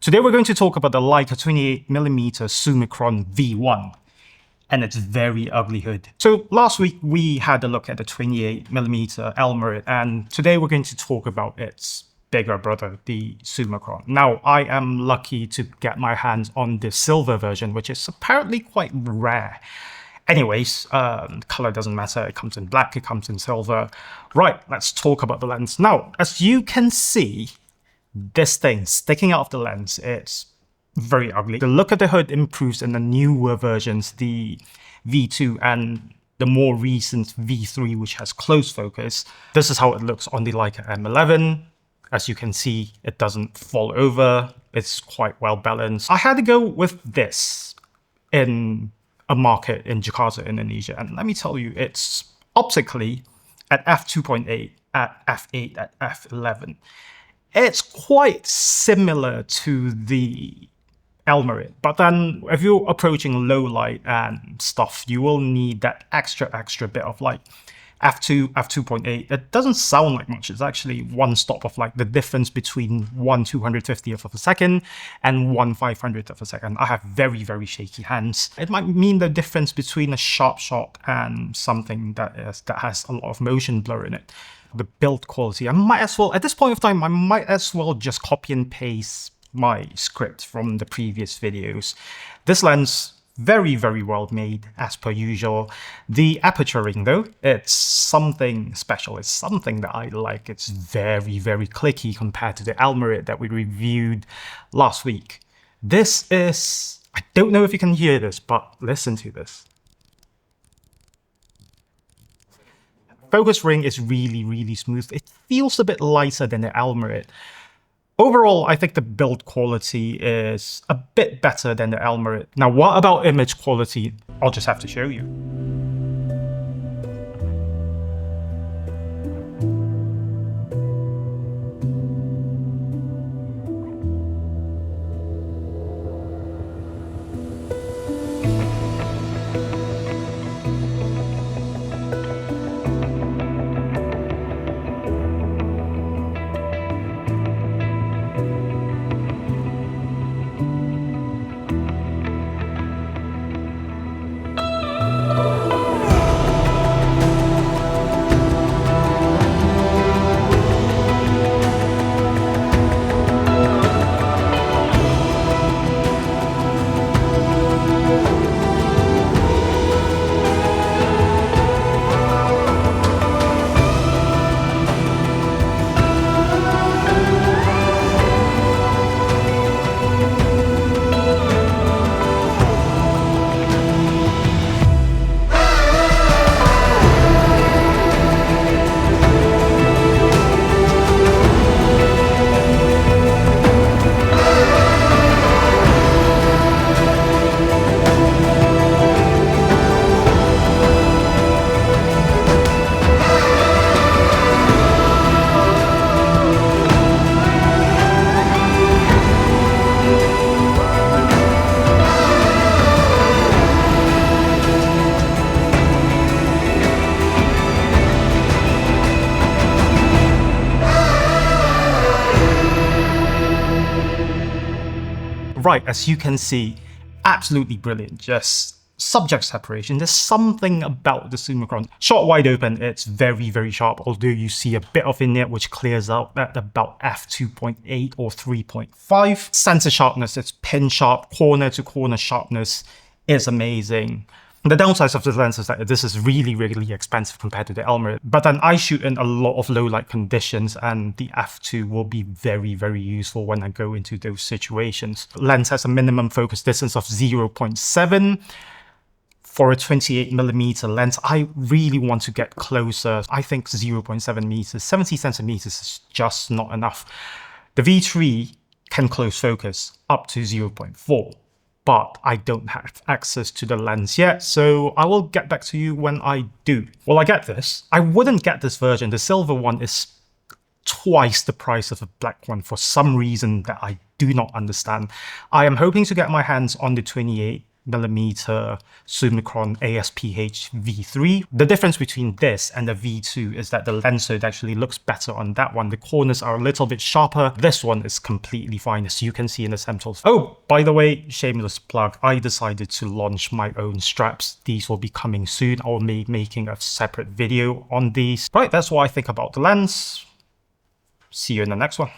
Today we're going to talk about the Leica 28mm Summicron V1 and its very ugly hood. So last week we had a look at the 28mm Elmarit, and today we're going to talk about its bigger brother, the Summicron. Now, I am lucky to get my hands on the silver version, which is apparently quite rare. Anyways, color doesn't matter. It comes in black, it comes in silver. Right, let's talk about the lens. Now, as you can see, this thing sticking out of the lens, it's very ugly. The look of the hood improves in the newer versions, the V2 and the more recent V3, which has close focus. This is how it looks on the Leica M11. As you can see, it doesn't fall over. It's quite well balanced. I had to go with this in a market in Jakarta, Indonesia. And let me tell you, it's optically at f2.8, at f8, at f11. It's quite similar to the Elmarit, but then if you're approaching low light and stuff, you will need that extra bit of light. f2, f2.8, it doesn't sound like much. It's actually one stop of like the difference between 1/250th of a second and 1/500th of a second. I have very shaky hands. It might mean the difference between a sharp shot and something that has a lot of motion blur in it. The build quality, I might as well, at this point of time, I might as well just copy and paste my script from the previous videos. This lens, very well made as per usual. The aperture ring though, it's something special. It's something that I like. It's very clicky compared to the Elmarit that we reviewed last week. This is, I don't know if you can hear this, but listen to this. Focus ring is really smooth. It feels a bit lighter than the Elmarit. Overall, I think the build quality is a bit better than the Elmarit. Now, what about image quality? I'll just have to show you. Right, as you can see, absolutely brilliant. Just subject separation. There's something about the Summicron. Shot wide open, it's very sharp, although you see a bit of in it which clears out at about f2.8 or 3.5. Sensor sharpness, it's pin sharp, corner to corner sharpness is amazing. The downsides of this lens is that this is really expensive compared to the Elmarit, but then I shoot in a lot of low light conditions and the f2 will be very useful when I go into those situations. The lens has a minimum focus distance of 0.7. For a 28mm lens, I really want to get closer. I think 0.7 meters, 70 centimeters is just not enough. The V3 can close focus up to 0.4. But I don't have access to the lens yet, so I will get back to you when I do. Well, I get this. I wouldn't get this version. The silver one is twice the price of a black one for some reason that I do not understand. I am hoping to get my hands on the 28 28mm Summicron ASPH V3. The difference between this and the V2 is that the lens hood actually looks better on that one. The corners are a little bit sharper. This one is completely fine, as you can see in the samples. Oh, by the way, shameless plug, I decided to launch my own straps. These will be coming soon. I will be making a separate video on these. Right, that's what I think about the lens. See you in the next one.